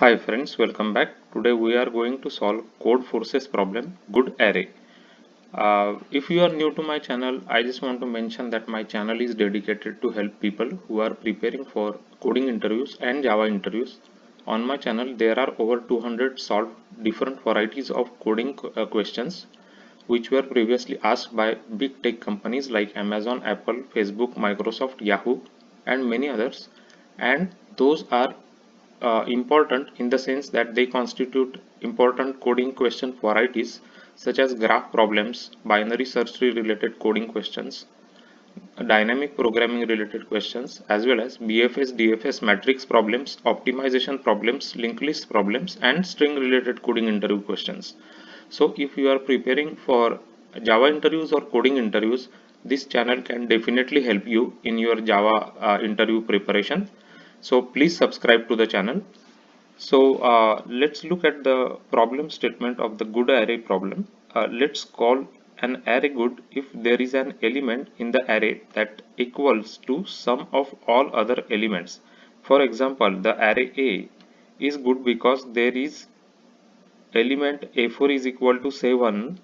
Hi friends, welcome back. Today we are going to solve code forces problem good array. If you are new to my channel, I just want to mention that my channel is dedicated to help people who are preparing for coding interviews and Java interviews. On my channel there are over 200 solved different varieties of coding questions which were previously asked by big tech companies like Amazon, Apple, Facebook, Microsoft, Yahoo and many others, and those are important in the sense that they constitute important coding question varieties such as graph problems, binary search tree related coding questions, dynamic programming related questions, as well as BFS, DFS matrix problems, optimization problems, linked list problems, and string related coding interview questions. So if you are preparing for Java interviews or coding interviews, this channel can definitely help you in your Java interview preparation. So please subscribe to the channel. So let's look at the problem statement of the good array problem. Let's call an array good if there is an element in the array that equals to sum of all other elements. For example, the array A is good because there is element A4 is equal to say 1,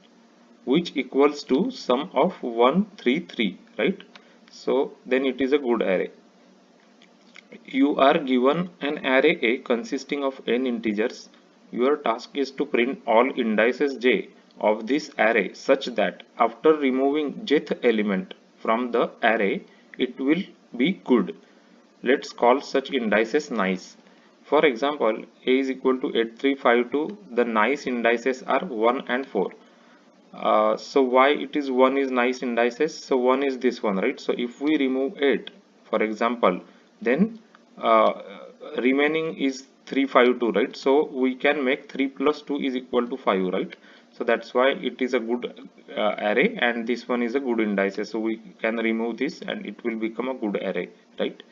which equals to sum of 1 3 3, right? So then it is a good array. You are given an array A consisting of n integers. Your task is to print all indices j of this array such that after removing jth element from the array, it will be good. Let's call such indices nice. For example, A is equal to 8352. The nice indices are 1 and 4. So why it is 1 is nice indices? So 1 is this one, right? So if we remove 8, for example, then uh, remaining is 352, right? So we can make 3 plus 2 is equal to 5, right? So that's why it is a good array, and this one is a good indices. So we can remove this and it will become a good array, right?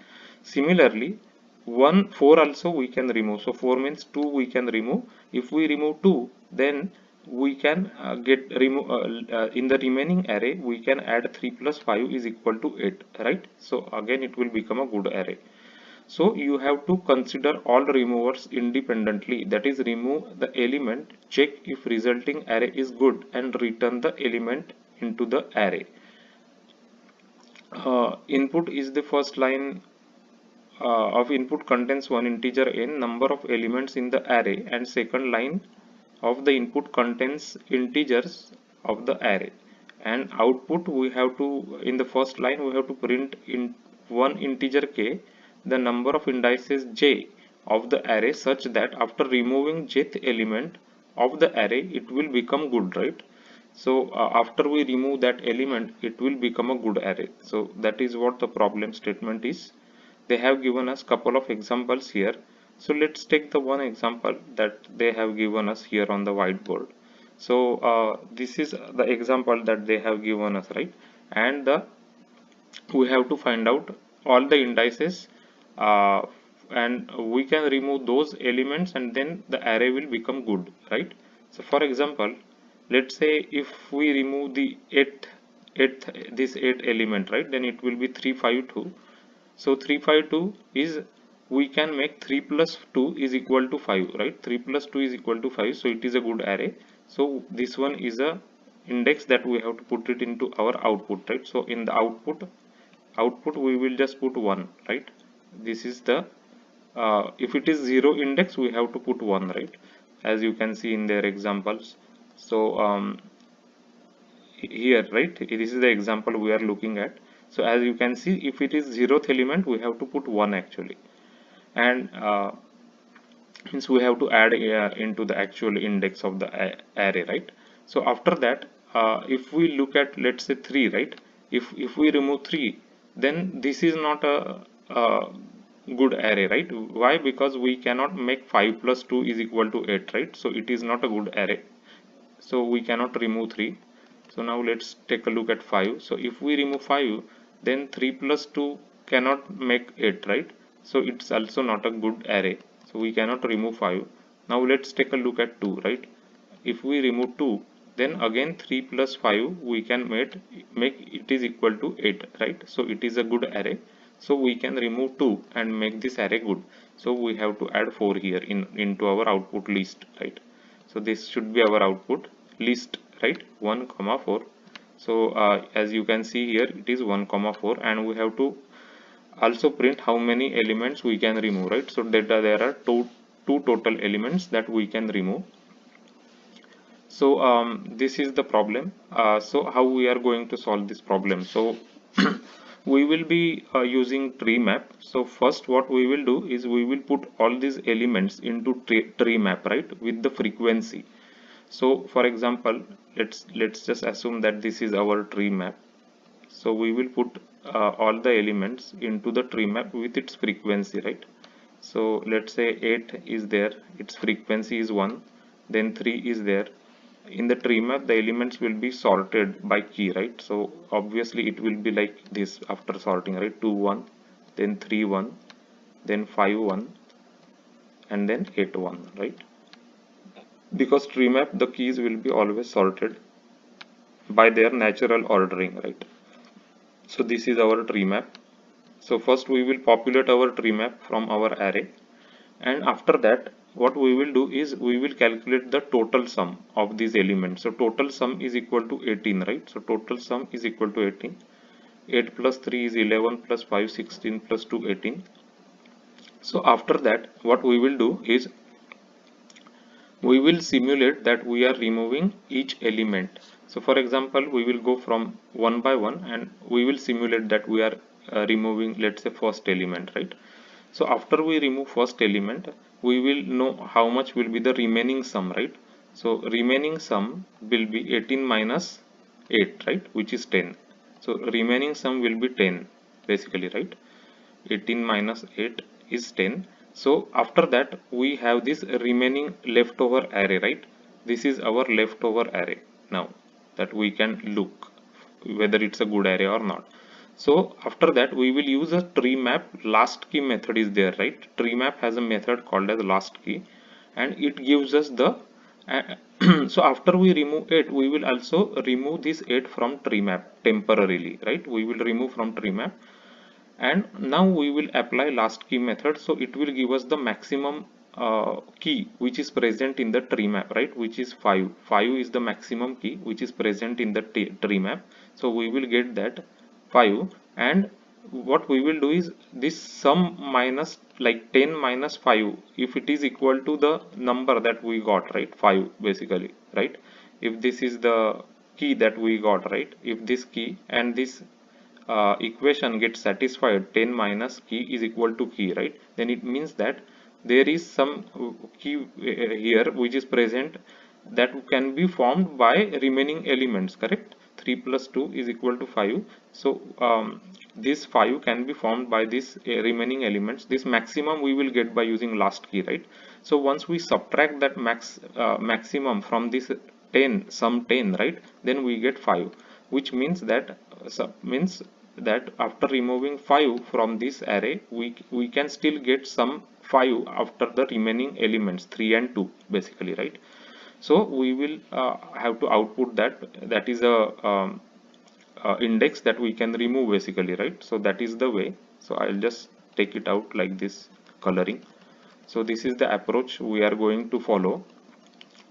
Similarly, 1 4 also we can remove. So 4 means 2 we can remove. If we remove 2, then we can get remove in the remaining array we can add 3 plus 5 is equal to 8, right? So again it will become a good array. So you have to consider all removers independently, that is remove the element, check if resulting array is good and return the element into the array. Input is the first line of input contains one integer n number of elements in the array, and second line of the input contains integers of the array, and output we have to, in the first line we have to print in one integer k the number of indices j of the array such that after removing jth element of the array it will become good, right? So after we remove that element it will become a good array. So that is what the problem statement is. They have given us couple of examples here. So let's take the one example that they have given us here on the whiteboard. So this is the example that they have given us, right? And we have to find out all the indices, uh, and we can remove those elements and then the array will become good, right? So for example, let's say if we remove the eighth this 8 element, right, then it will be 352. So 352 is, we can make 3 plus 2 is equal to 5, right? 3 plus 2 is equal to 5, so it is a good array. So this one is a index that we have to put it into our output, right? So in the output we will just put 1, right? This is the if it is 0 index we have to put 1, right? As you can see in their examples. So here, right, this is the example we are looking at. So as you can see, if it is 0th element we have to put 1 actually, and means we have to add into the actual index of the array, right? So after that, if we look at, let's say 3, right, if we remove 3, then this is not a good array, right? Why? Because we cannot make 5 plus 2 is equal to 8, right? So it is not a good array, so we cannot remove 3. So now let's take a look at 5. So if we remove 5, then 3 plus 2 cannot make 8, right? So it's also not a good array, so we cannot remove 5. Now let's take a look at 2, right? If we remove 2, then again 3 plus 5 we can make it is equal to 8, right? So it is a good array. So we can remove 2 and make this array good. So we have to add 4 here into our output list, right? So this should be our output list, right? 1 comma 4. So as you can see here, it is 1 comma 4, and we have to also print how many elements we can remove, right? So data, there are two total elements that we can remove. So this is the problem. So how we are going to solve this problem? So we will be using tree map. So first what we will do is we will put all these elements into tree map, right, with the frequency. So for example, let's just assume that this is our tree map. So we will put all the elements into the tree map with its frequency, right? So let's say 8 is there, its frequency is 1, then 3 is there. In the tree map, the elements will be sorted by key, right? So obviously it will be like this after sorting, right? 2 1, then 3 1, then 5 1, and then 8 1, right? Because tree map, the keys will be always sorted by their natural ordering, right? So this is our tree map. So first we will populate our tree map from our array, and after that what we will do is we will calculate the total sum of these elements. So total sum is equal to 18, right? So total sum is equal to 18. 8 plus 3 is 11, plus 5 16, plus 2 18. So after that what we will do is we will simulate that we are removing each element. So for example, we will go from one by one and we will simulate that we are removing, let's say, first element, right? So after we remove first element, we will know how much will be the remaining sum, right? So remaining sum will be 18 minus 8, right, which is 10. So remaining sum will be 10 basically, right? 18 minus 8 is 10. So after that we have this remaining leftover array, right? This is our leftover array now that we can look whether it's a good array or not. So after that we will use a tree map last key method is there, right? Tree map has a method called as last key, and it gives us the so after we remove 8, we will also remove this 8 from tree map temporarily, right? We will remove from tree map, and now we will apply last key method. So it will give us the maximum key which is present in the tree map, right, which is 5. 5 is the maximum key which is present in the tree map. So we will get that 5, and what we will do is this sum minus, like 10 minus 5, if it is equal to the number that we got, right, 5 basically, right? If this is the key that we got, right, if this key and this equation gets satisfied, 10 minus key is equal to key, right, then it means that there is some key here which is present that can be formed by remaining elements, correct? 3 plus 2 is equal to 5. So this 5 can be formed by this remaining elements. This maximum we will get by using last key, right? So once we subtract that maximum from this 10, sum 10, right, then we get 5, which means that after removing 5 from this array, we can still get some 5 after the remaining elements 3 and 2 basically, right? So we will have to output that is a index that we can remove basically, right? So that is the way. So I'll just take it out like this coloring. So this is the approach we are going to follow.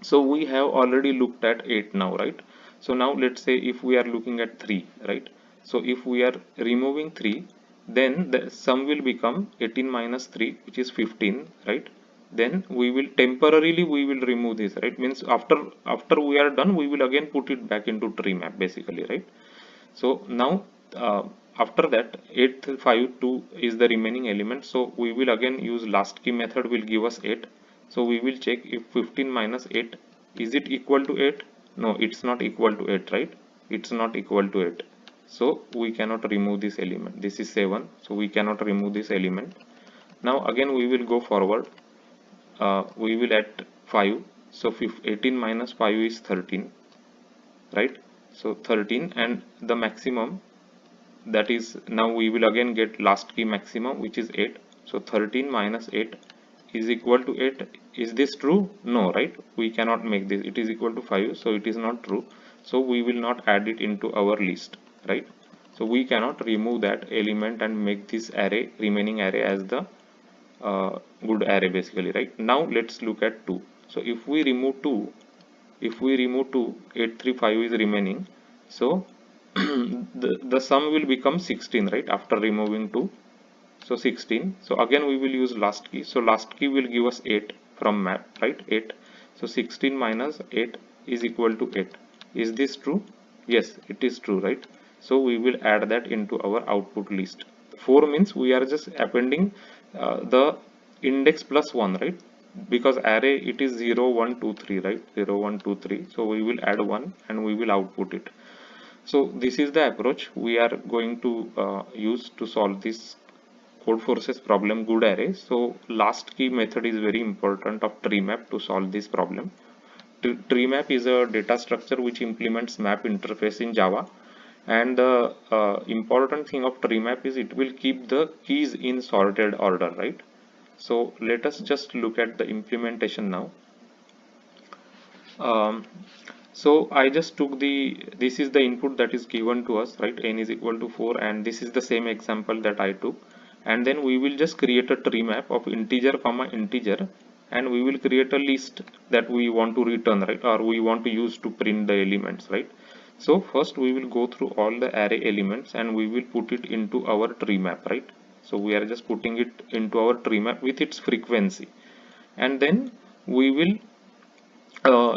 So we have already looked at 8 now, right? So now let's say if we are looking at 3, right? So if we are removing 3, then the sum will become 18 minus 3, which is 15, right? Then we will temporarily we will remove this, right? Means after we are done, we will again put it back into tree map basically, right? So now after that 8 5 2 is the remaining element. So we will again use last key method will give us 8. So we will check if 15 minus 8, is it equal to 8? No, it's not equal to 8, right? It's not equal to 8. So we cannot remove this element. This is 7. So we cannot remove this element. Now again we will go forward. We will add 5. So 18 minus 5 is 13, right? So 13, and the maximum, that is, now we will again get last key maximum which is 8. So 13 minus 8 is equal to 8. Is this true? No, right? We cannot make this. It is equal to 5, so it is not true. So we will not add it into our list, right? So we cannot remove that element and make this array, remaining array, as the good array basically, right? Now let's look at 2. So if we remove 2, 835 is remaining. So the sum will become 16, right, after removing 2. So 16. So again we will use last key. So last key will give us 8 from map, right? 8. So 16 minus 8 is equal to 8. Is this true? Yes, it is true, right? So we will add that into our output list. 4 means we are just appending the index plus 1, right? Because array it is 0 1 2 3, right? 0 1 2 3. So we will add 1 and we will output it. So this is the approach we are going to use to solve this Codeforces problem, good array. So last key method is very important of tree map to solve this problem. Tree map is a data structure which implements map interface in Java, and the important thing of tree map is it will keep the keys in sorted order, right? So let us just look at the implementation now. um, so I just took this is the input that is given to us, right? N is equal to 4, and this is the same example that I took, and then we will just create a tree map of integer comma integer, and we will create a list that we want to return, right, or we want to use to print the elements, right? So first we will go through all the array elements and we will put it into our tree map, right? So we are just putting it into our tree map with its frequency, and then we will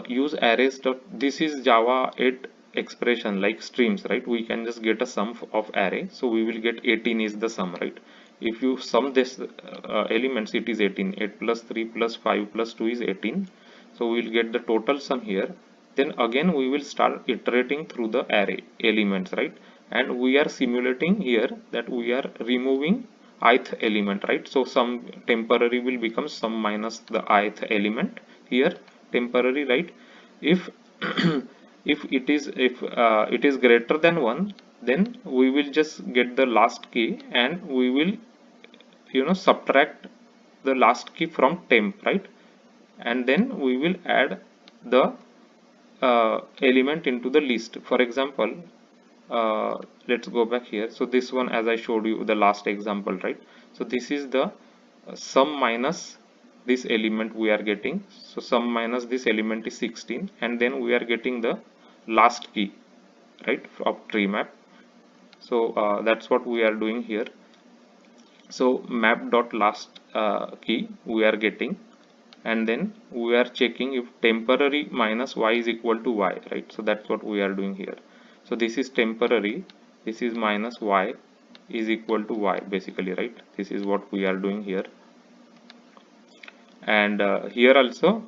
use arrays. This is Java 8 expression like streams, right? We can just get a sum of array, so we will get 18 is the sum, right? If you sum this elements, it is 18. 8 plus 3 plus 5 plus 2 is 18. So we will get the total sum here. Then again we will start iterating through the array elements, right? And we are simulating here that we are removing ith element, right? So some temporary will become sum minus the ith element here, temporary, right? If if it is greater than 1, then we will just get the last key and we will subtract the last key from temp, right? And then we will add the element into the list. For example, let's go back here. So this one, as I showed you the last example, right? So this is the sum minus this element we are getting. So sum minus this element is 16, and then we are getting the last key, right, of tree map. So that's what we are doing here. So map dot last key we are getting, and then we are checking if temporary minus y is equal to y, right? So that's what we are doing here. So this is temporary, this is minus y is equal to y basically, right? This is what we are doing here. And here also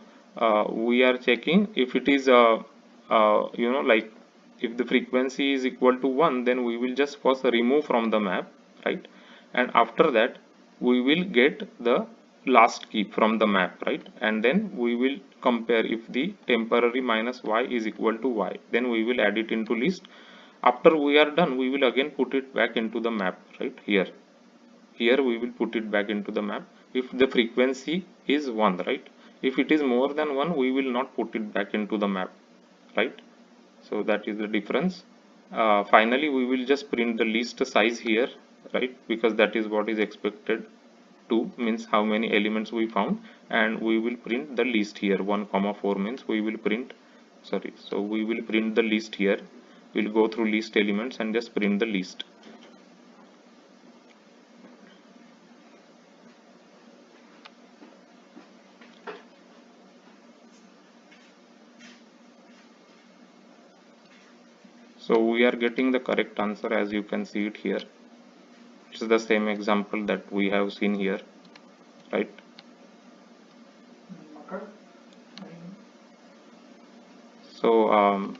we are checking if it is like if the frequency is equal to 1, then we will just first remove from the map, right? And after that we will get the last key from the map, right? And then we will compare if the temporary minus y is equal to y, then we will add it into list. After we are done, we will again put it back into the map, right? Here we will put it back into the map if the frequency is 1, right? If it is more than 1, we will not put it back into the map, right? So that is the difference. Finally we will just print the list size here, right? Because that is what is expected to, means how many elements we found, and we will print the list here. 1 comma 4 means we will print, sorry, so we will print the list here. We'll go through list elements and just print the list. So we are getting the correct answer, as you can see it here. It's the same example that we have seen here, right? So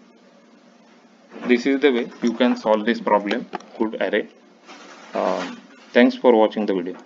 this is the way you can solve this problem, good array. Thanks for watching the video.